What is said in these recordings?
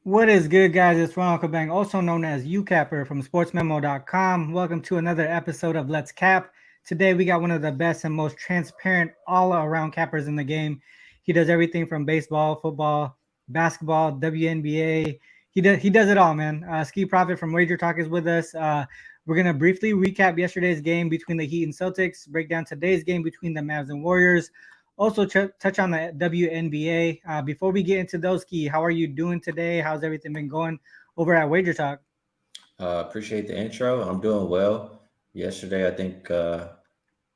What is good, guys? It's Ronald, also known as Youcapper from sportsmemo.com. Welcome to another episode of Let's Cap. Today, we got one of the best and most transparent all-around cappers in the game. He does everything from baseball, football, basketball, WNBA. He does it all, man. Skee Profit from Wagertalk is with us. We're gonna briefly recap yesterday's game between the Heat and Celtics, break down today's game between the Mavs and Warriors. Also, touch on the WNBA. Before we get into those, Key, how are you doing today? How's everything been going over at Wager Talk? Appreciate the intro. I'm doing well. Yesterday, I think I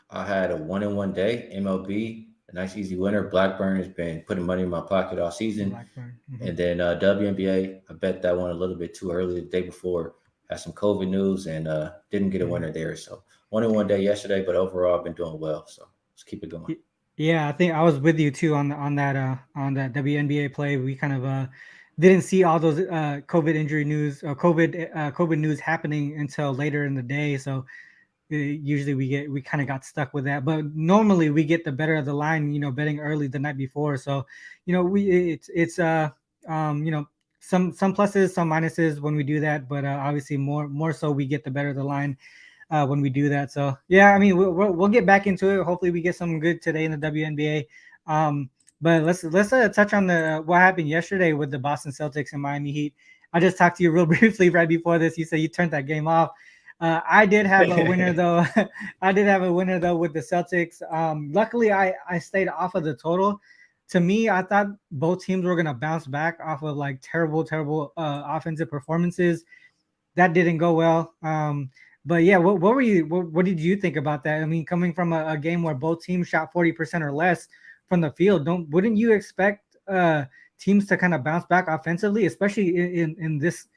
had a 1-1 day. MLB, a nice easy winner. Blackburn has been putting money in my pocket all season. Blackburn. And then WNBA, I bet that one a little bit too early the day before. Had some COVID news and didn't get a winner there. So 1-1 day yesterday, but overall, I've been doing well. So let's keep it going. Yeah, I think I was with you too on that WNBA play. We kind of didn't see all those COVID injury news or COVID news happening until later in the day. So usually we kind of got stuck with that. But normally we get the better of the line, betting early the night before. So it's some pluses, some minuses when we do that. But obviously more so we get the better of the line when we do that. So yeah, I mean we'll get back into it. Hopefully we get some good today in the WNBA. But let's touch on the what happened yesterday with the Boston Celtics and Miami Heat. I just talked to you real briefly right before this. You said you turned that game off. I did have a winner though. I did have a winner though with the Celtics. Luckily I stayed off of the total. To me, I thought both teams were gonna bounce back off of like terrible offensive performances. That didn't go well. But yeah, what did you think about that? I mean, coming from a game where both teams shot 40% or less from the field, wouldn't you expect teams to kind of bounce back offensively, especially in this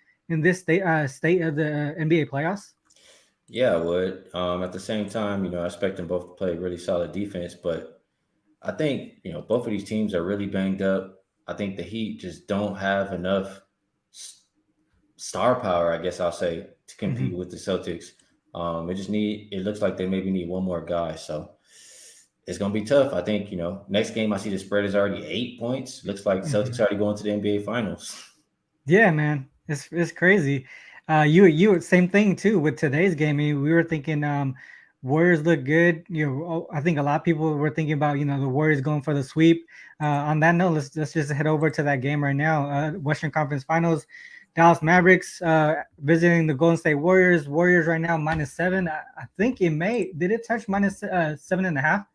state of the NBA playoffs? Yeah, I would. At the same time, I expect them both to play really solid defense, but I think, both of these teams are really banged up. I think the Heat just don't have enough star power, I guess I'll say, to compete with the Celtics. It looks like they maybe need one more guy. So it's going to be tough. I think, next game I see the spread is already 8 points. Looks like Celtics already going to the NBA finals. Yeah, man, it's crazy. You same thing too with today's game. I mean, we were thinking Warriors look good. I think a lot of people were thinking about the Warriors going for the sweep. On that note, let's just head over to that game right now. Western Conference Finals. Dallas Mavericks visiting the Golden State Warriors. Warriors right now -7. I think did it touch minus 7.5?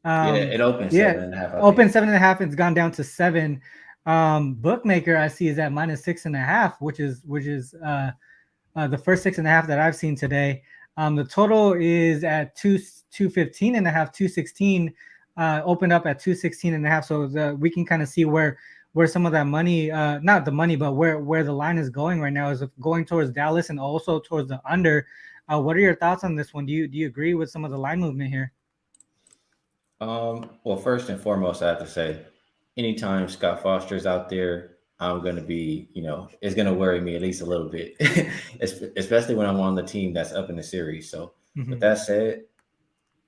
It opened Yeah, 7.5. open 7.5. It's gone down to 7. Bookmaker I see is at -6.5, which is the first 6.5 that I've seen today. The total is at 215.5, 216. Opened up at 216.5. So we can kind of see where some of that money, not the money, but where the line is going right now is going towards Dallas and also towards the under. What are your thoughts on this one? Do you agree with some of the line movement here? Well, first and foremost, I have to say, anytime Scott Foster's out there, I'm going to be, it's going to worry me at least a little bit, especially when I'm on the team that's up in the series. So with that said,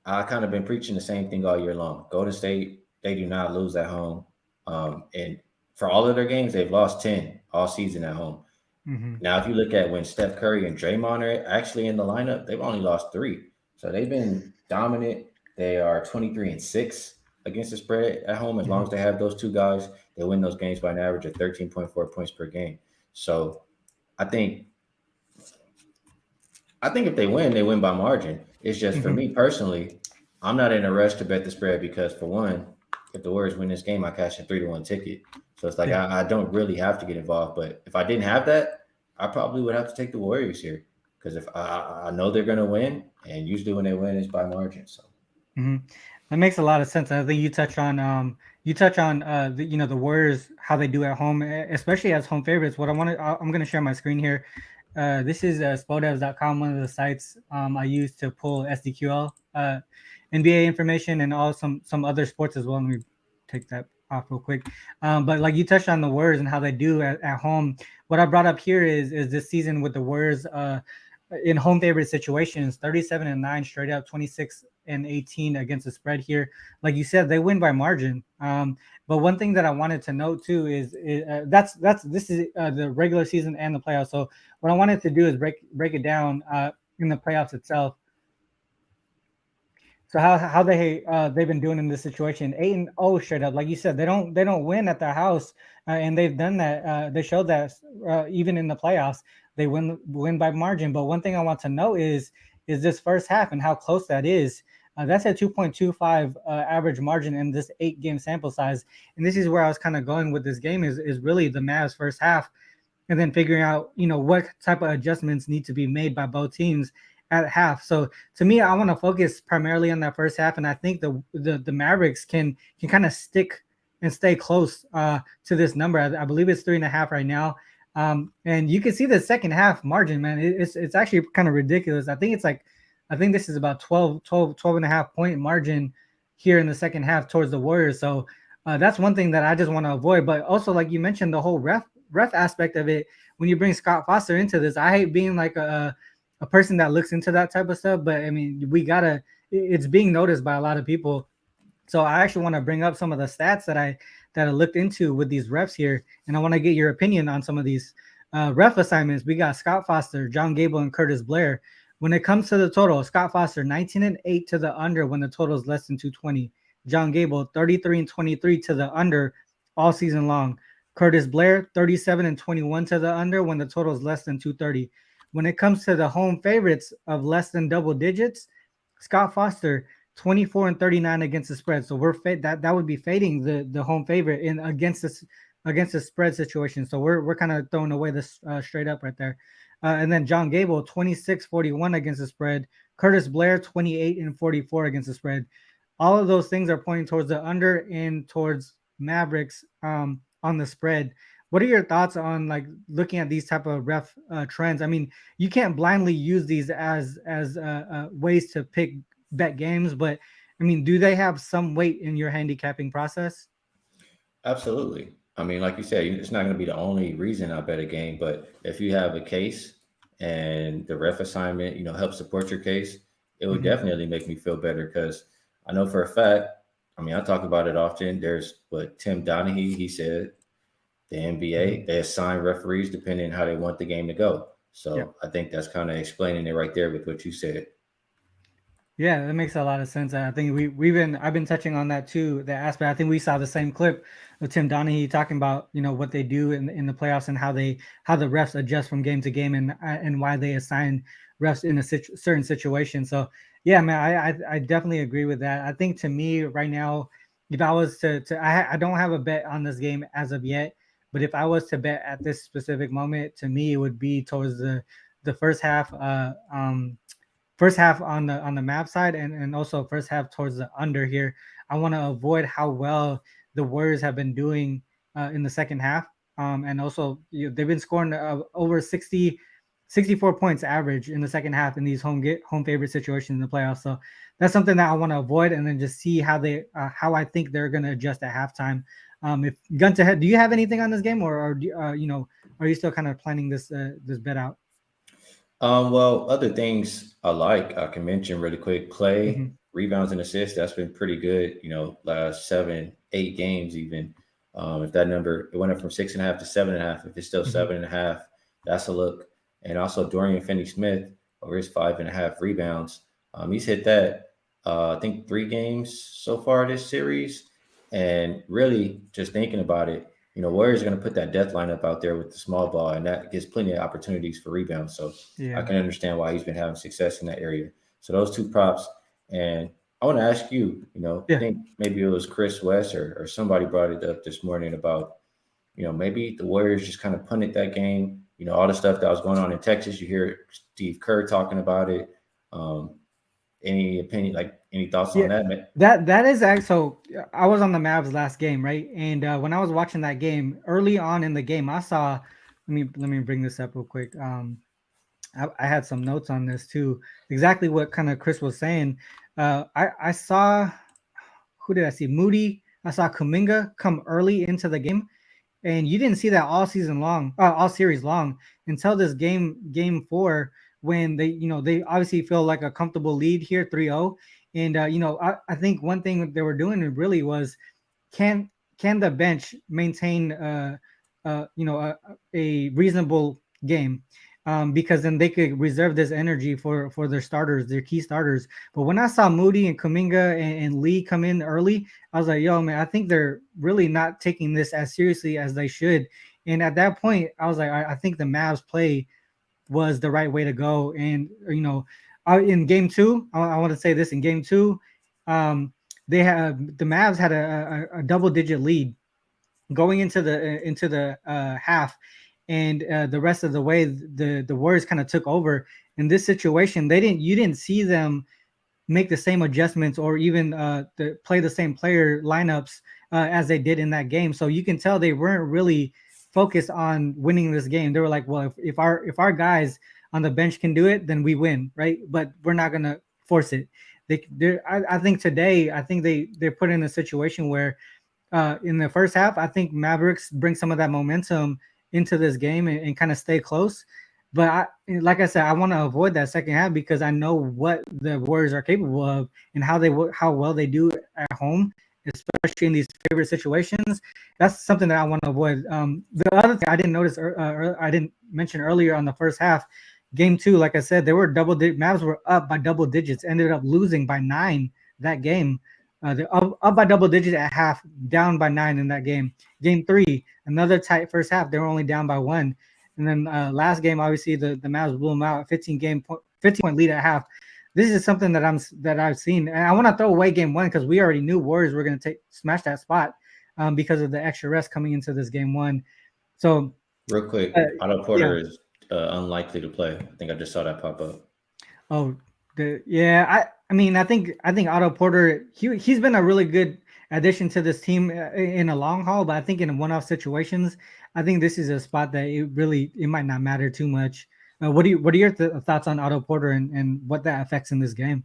I kind of been preaching the same thing all year long. Golden State, they do not lose at home. And for all of their games, they've lost 10 all season at home. Now, if you look at when Steph Curry and Draymond are actually in the lineup, they've only lost 3. So they've been dominant. They are 23-6 against the spread at home. As long as they have those two guys, they win those games by an average of 13.4 points per game. So I think if they win by margin. It's just for me personally, I'm not in a rush to bet the spread because, for one, if the Warriors win this game, I cash a 3-1 ticket. So it's like I don't really have to get involved. But if I didn't have that, I probably would have to take the Warriors here because if I know they're going to win, and usually when they win, it's by margin. So that makes a lot of sense. I think you touch on the Warriors, how they do at home, especially as home favorites. I'm going to share my screen here. This is Spodevs.com, one of the sites I use to pull SDQL NBA information and also some other sports as well. Let me take that off real quick. But like you touched on the Warriors and how they do at home. What I brought up here is this season with the Warriors in home favorite situations, 37-9 straight up, 26 118 against the spread here. Like you said, they win by margin. But one thing that I wanted to note too is this is the regular season and the playoffs. So what I wanted to do is break it down in the playoffs itself. So how they've been doing in this situation, 8-0 straight up. Like you said, they don't win at their house, and they've done that. They showed that even in the playoffs, they win by margin. But one thing I want to know is this first half and how close that is. That's a 2.25 average margin in this 8-game sample size, and this is where I was kind of going with this game is really the Mavs first half, and then figuring out what type of adjustments need to be made by both teams at half. So to me, I want to focus primarily on that first half, and I think the Mavericks can kind of stick and stay close to this number. I believe it's 3.5 right now, and you can see the second half margin, man. It's actually kind of ridiculous. I think this is about 12 and a half point margin here in the second half towards the Warriors. So that's one thing that I just want to avoid. But also, like you mentioned, the whole ref aspect of it. When you bring Scott Foster into this, I hate being like a person that looks into that type of stuff, but I mean, it's being noticed by a lot of people. So I actually want to bring up some of the stats that I looked into with these refs here, and I want to get your opinion on some of these ref assignments. We got Scott Foster, John Gable, and Curtis Blair. When it comes to the total, Scott Foster 19-8 to the under when the total is less than 220. John Gable 33-23 to the under all season long. Curtis Blair 37-21 to the under when the total is less than 230. When it comes to the home favorites of less than double digits, Scott Foster 24-39 against the spread. So that would be fading the home favorite against the spread situation. So we're kind of throwing away this straight up right there. And then John Gable 26-41 against the spread. Curtis Blair 28-44 against the spread. All of those things are pointing towards the under and towards Mavericks on the spread. What are your thoughts on like looking at these type of ref trends? I mean, you can't blindly use these as ways to bet games, but I mean, do they have some weight in your handicapping process? Absolutely. I mean, like you said, it's not going to be the only reason I bet a game, but if you have a case and the ref assignment, helps support your case, it would definitely make me feel better because I know for a fact, I mean, I talk about it often. There's what Tim Donaghy, he said, the NBA, they assign referees depending on how they want the game to go. So I think that's kind of explaining it right there with what you said. Yeah, that makes a lot of sense. I think I've been touching on that too, the aspect. I think we saw the same clip of Tim Donaghy talking about, what they do in the playoffs and how the refs adjust from game to game and why they assign refs in a certain situation. So yeah, man, I definitely agree with that. I think to me right now, if I was I don't have a bet on this game as of yet. But if I was to bet at this specific moment, to me, it would be towards the first half, first half on the Mavs side, and also first half towards the under here. I want to avoid how well the Warriors have been doing in the second half, and also they've been scoring over 64 points average in the second half in these home favorite situations in the playoffs. So that's something that I want to avoid, and then just see how I think they're going to adjust at halftime. If gun to head, do you have anything on this game, or are you still kind of planning this bet out? Well, other things I can mention really quick. Clay, rebounds and assists, that's been pretty good, last 7-8 games even. If that number, it went up from 6.5 to 7.5. If it's still 7.5, that's a look. And also Dorian Finney-Smith over his 5.5 rebounds. He's hit that, I think 3 games so far this series. And really just thinking about it, Warriors are going to put that death lineup out there with the small ball, and that gives plenty of opportunities for rebounds. So I can understand why he's been having success in that area. So those 2 props. And I want to ask you, I think maybe it was Chris West or somebody brought it up this morning about, maybe the Warriors just kind of punted that game. All the stuff that was going on in Texas, you hear Steve Kerr talking about it. Any opinion, any thoughts on that, man? That is actually, so I was on the Mavs last game, right? And when I was watching that game, early on in the game, I saw, let me bring this up real quick. I had some notes on this too. Exactly what kind of Chris was saying. I saw, who did I see? Moody. I saw Kuminga come early into the game, and you didn't see that all series long until this game 4 when they obviously feel like a comfortable lead here, 3-0. And I think one thing that they were doing really was, can the bench maintain a reasonable game, because then they could reserve this energy for their starters, their key starters. But when I saw Moody and Kuminga and Lee come in early, I was like, yo, man, I think they're really not taking this as seriously as they should. And at that point, I was like, I think the Mavs play was the right way to go. And in game two, I want to say this: in game two, the Mavs had a double digit lead going into the half, and the rest of the way the Warriors kind of took over. In this situation, you didn't see them make the same adjustments or even play the same player lineups as they did in that game. So you can tell they weren't really focused on winning this game. They were like, well, if our guys on the bench can do it, then we win, right? But we're not gonna force it. I think today, I think they're put in a situation where in the first half, I think Mavericks bring some of that momentum into this game and kind of stay close. But like I said, I want to avoid that second half because I know what the Warriors are capable of and how well they do at home, especially in these favorite situations. That's something that I want to avoid. The other thing I didn't notice, I didn't mention earlier on the first half, game two, like I said, they were Mavs were up by double digits, ended up losing by 9 that game. They're up by double digits at half, down by 9 in that game. Game three, another tight first half. They were only down by 1. And then last game, obviously, the Mavs blew them out, 15 point lead at half. This is something that I've seen. And I want to throw away game one because we already knew Warriors were going to smash that spot because of the extra rest coming into this game one. So real quick, Otto Porter is unlikely to play. I think I just saw that pop up. Oh, I mean, I think Otto Porter, he's been a really good addition to this team in a long haul, but I think in one-off situations, I think this is a spot that it might not matter too much. What are your thoughts on Otto Porter and what that affects in this game?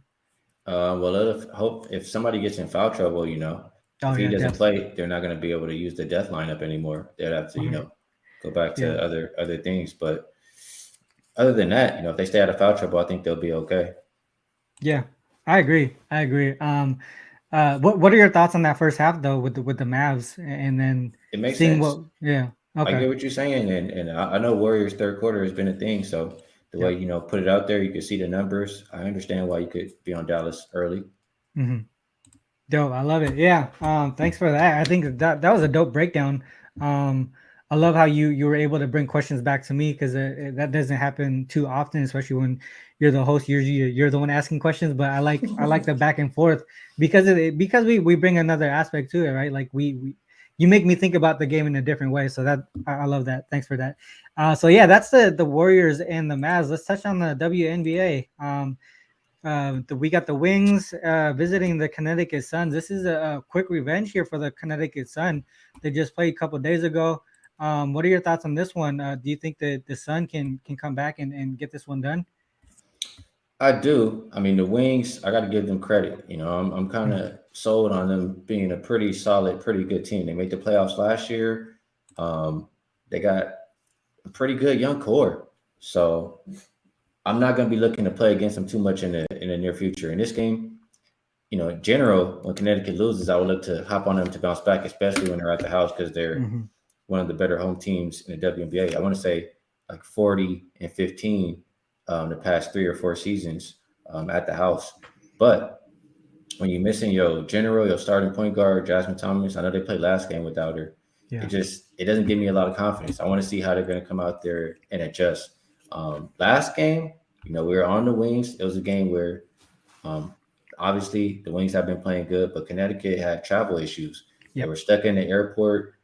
Well, if somebody gets in foul trouble, if he doesn't play, they're not going to be able to use the death lineup anymore. They'd have to, go back to other things. But other than that, if they stay out of foul trouble, I think they'll be okay. Yeah, I agree. What are your thoughts on that first half though with the Mavs, and then it makes seeing sense. Okay. I get what you're saying, and I know Warriors third quarter has been a thing. So the way put it out there, you can see the numbers. I understand why you could be on Dallas early. Mm-hmm. Dope, I love it. Yeah, thanks for that. I think that was a dope breakdown. I love how you were able to bring questions back to me because that doesn't happen too often, especially when you're the host. You're the one asking questions, but I like the back and forth because we bring another aspect to it, right? Like you make me think about the game in a different way. So that I love that. Thanks for that. So yeah, that's the Warriors and the Mavs. Let's touch on the WNBA. We got the Wings visiting the Connecticut Sun. This is a quick revenge here for the Connecticut Sun. They just played a couple days ago. What are your thoughts on this one? Do you think that the Sun can come back and get this one done? I do. I mean, the Wings, I got to give them credit. I'm kind of sold on them being a pretty solid, pretty good team. They made the playoffs last year. They got a pretty good young core. So I'm not going to be looking to play against them too much in the near future. In this game, in general, when Connecticut loses, I would look to hop on them to bounce back, especially when they're at the house because they're one of the better home teams in the WNBA. I want to say like 40-15 the past 3 or 4 seasons at the house. But when you're missing your starting point guard, Jasmine Thomas, I know they played last game without her. Yeah. It doesn't give me a lot of confidence. I want to see how they're going to come out there and adjust. Last game, we were on the Wings. It was a game where obviously the Wings have been playing good, but Connecticut had travel issues. Yep. They were stuck in the airport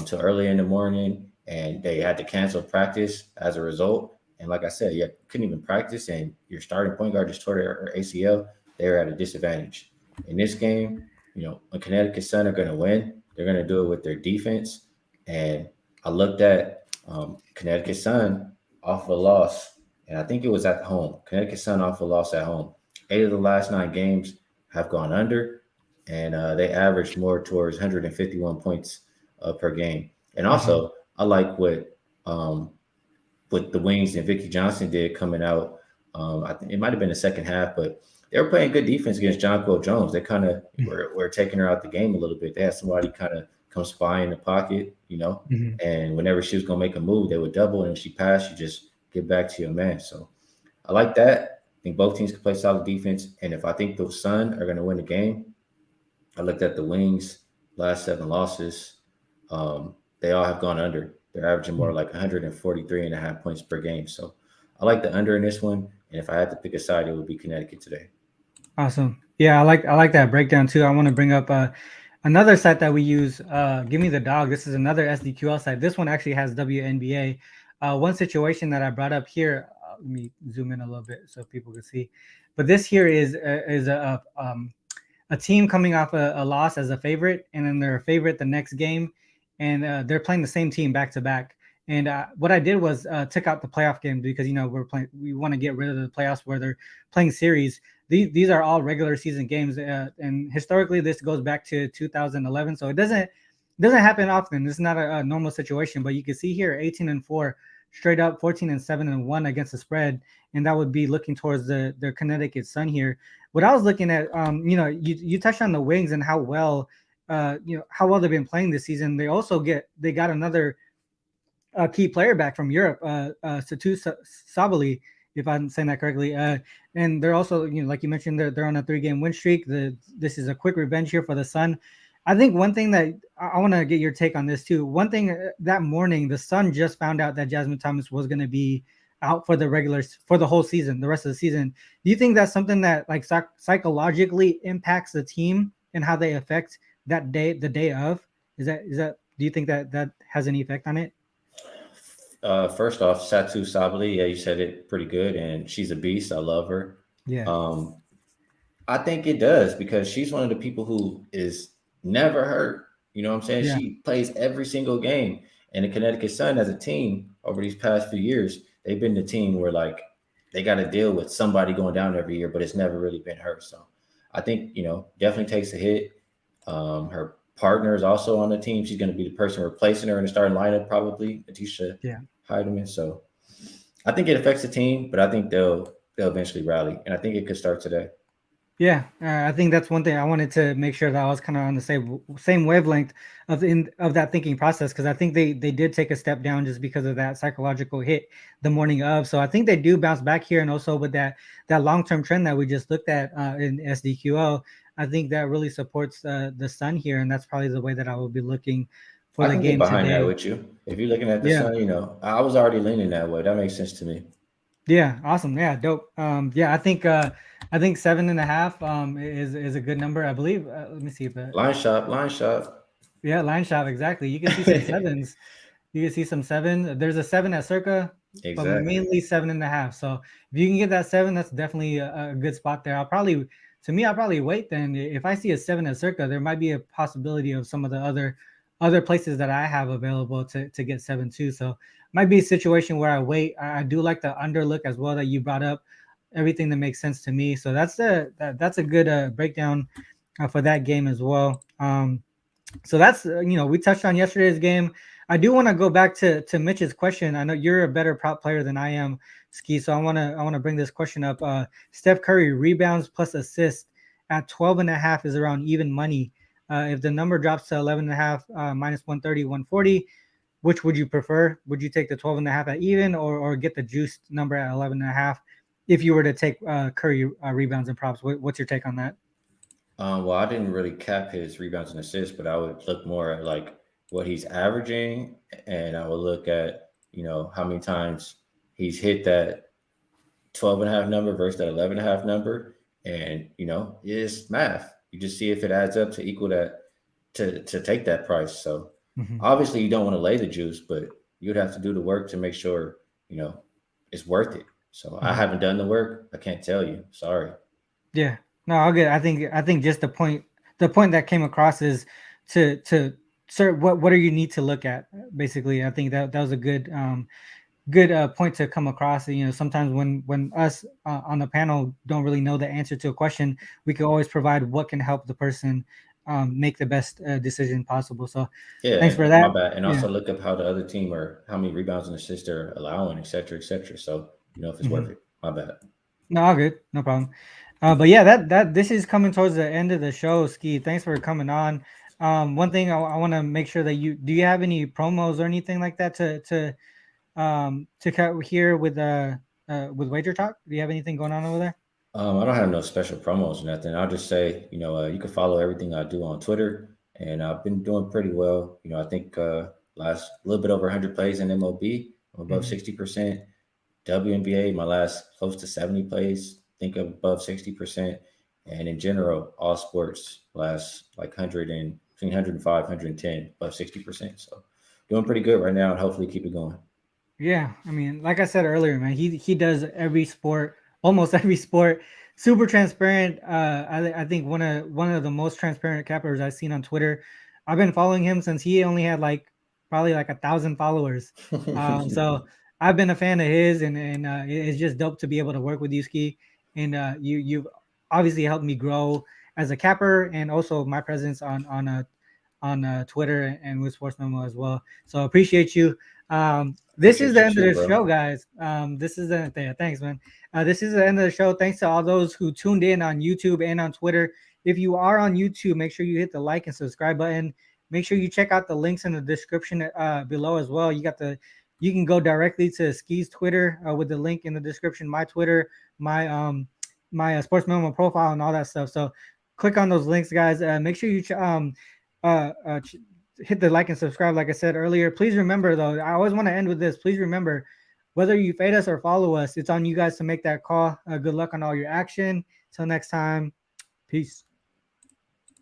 till early in the morning, and they had to cancel practice as a result. And like I said, you couldn't even practice, and your starting point guard just tore their ACL. They were at a disadvantage. In this game, when Connecticut Sun are going to win, they're going to do it with their defense. And I looked at Connecticut Sun off a loss, and I think it was at home. Connecticut Sun off a loss at home. 8 of the last 9 games have gone under, and they averaged more towards 151 points per game. And also, I like what the Wings and Vicky Johnson did coming out I think it might have been the second half, but they were playing good defense against Jonquil Jones. They kind of were taking her out the game a little bit. They had somebody kind of come spy in the pocket, Mm-hmm. and whenever she was going to make a move, they would double. And if she passed, you just get back to your man. So I like that. I think both teams can play solid defense. And if I think the Sun are going to win the game, I looked at the Wings last 7 losses. They all have gone under. They're averaging more like 143.5 points per game. So I like the under in this one. And if I had to pick a side, it would be Connecticut today. Awesome. Yeah, I like that breakdown too. I want to bring up another site that we use. Give me the dog. This is another SDQL site. This one actually has WNBA. One situation that I brought up here. Let me zoom in a little bit so people can see. But this here is a team coming off a loss as a favorite, and then they're a favorite the next game, and they're playing the same team back to back. And what I did was took out the playoff game because we want to get rid of the playoffs where they're playing series. These are all regular season games, and historically this goes back to 2011, so it doesn't happen often. This is not a normal situation, but you can see here 18-4 straight up, 14-7-1 against the spread, and that would be looking towards the Connecticut Sun here. What I was looking at, you touched on the Wings and how well they've been playing this season. They got another key player back from Europe, Satu Sabali, if I'm saying that correctly. And they're also, like you mentioned, they're on a 3-game win streak. This is a quick revenge here for the Sun. I think one thing that I want to get your take on this too. One thing that morning, the Sun just found out that Jasmine Thomas was going to be out for the whole season, the rest of the season. Do you think that's something that like psychologically impacts the team and how they affect that day, the day of? Is that do you think that has any effect on it? First off, Satu Sabali, yeah, you said it pretty good, and she's a beast. I love her. Yeah. I think it does because she's one of the people who is never hurt. You know what I'm saying? Yeah. She plays every single game. And the Connecticut Sun as a team over these past few years, they've been the team where like they got to deal with somebody going down every year, but it's never really been her. So I think, definitely takes a hit. Her partner is also on the team. She's going to be the person replacing her in the starting lineup, probably, Atisha Heidemann. So I think it affects the team, but I think they'll eventually rally. And I think it could start today. Yeah, I think that's one thing I wanted to make sure that I was kind of on the same wavelength of that thinking process, because I think they did take a step down just because of that psychological hit the morning of. So I think they do bounce back here, and also with that long-term trend that we just looked at in SDQL, I think that really supports the Sun here, and that's probably the way that I will be looking for the game today. I can get behind that with you. If you're looking at the Sun, I was already leaning that way. That makes sense to me. Yeah, awesome. Yeah, dope. I think 7.5 is a good number, I believe. Let me see if line shot. Yeah, line shot, exactly. You can see some sevens. You can see some 7. There's a 7 at Circa, but mainly 7.5. So if you can get that 7, that's definitely a good spot there. I'll probably wait then. If I see a 7 at Circa, there might be a possibility of some of the other places that I have available to get 7 too. So might be a situation where I wait. I do like the under look as well that you brought up. Everything that makes sense to me. So that's a good breakdown for that game as well. So that's we touched on yesterday's game. I do want to go back to Mitch's question. I know you're a better prop player than I am, Skee. So I want to bring this question up. Steph Curry rebounds plus assist at 12.5 is around even money. If the number drops to 11.5, minus 130, 140, which would you prefer? Would you take the 12.5 at even or get the juiced number at 11.5 if you were to take Curry rebounds and props? What's your take on that? Well, I didn't really cap his rebounds and assists, but I would look more at like what he's averaging, and I would look at how many times he's hit that 12.5 number versus that 11.5 number, and it's math. You just see if it adds up to equal that to take that price. So obviously you don't want to lay the juice, but you'd have to do the work to make sure it's worth it. So I haven't done the work. I can't tell you. Sorry. Yeah. No, I'll get. I think just the point that came across is to sir, what do you need to look at? Basically, I think that was a good point to come across. Sometimes when us on the panel don't really know the answer to a question, we can always provide what can help the person make the best decision possible. So thanks for that. My bad. And also look up how the other team or how many rebounds and assists they're allowing, et cetera, et cetera. So if it's worth it. My bad. No, all good, no problem. But yeah, that this is coming towards the end of the show. Skee, thanks for coming on. One thing I want to make sure that you have any promos or anything like that to cut here with Wagertalk? Do you have anything going on over there? I don't have no special promos or nothing. I'll just say, you can follow everything I do on Twitter, and I've been doing pretty well. I think last a little bit over 100 plays in MLB, I'm above Mhm. 60%. WNBA, my last close to 70 plays, think above 60%. And in general, all sports last like 100 and between 105, 110, above 60%. So doing pretty good right now, and hopefully keep it going. Yeah, I mean, like I said earlier, man, he does every sport, almost every sport, super transparent. I think one of the most transparent cappers I've seen on Twitter. I've been following him since he only had probably like 1,000 followers. So I've been a fan of his, and it's just dope to be able to work with you, Skee. And you've obviously helped me grow as a capper, and also my presence on Twitter and with Sports Memo as well. So appreciate you. This is Appreciate the you end of too, the bro. show, guys. This is the yeah, thanks, man. This is the end of the show. Thanks to all those who tuned in on YouTube and on Twitter. If you are on YouTube, make sure you hit the like and subscribe button. Make sure you check out the links in the description below as well. You can go directly to Skee's Twitter with the link in the description. My Twitter, my Sports Memo profile, and all that stuff. So click on those links, guys. Make sure you uh, uh, hit the like and subscribe, like I said earlier. Please remember, though, I always want to end with this. Please remember, whether you fade us or follow us, it's on you guys to make that call. Good luck on all your action. Till next time, peace.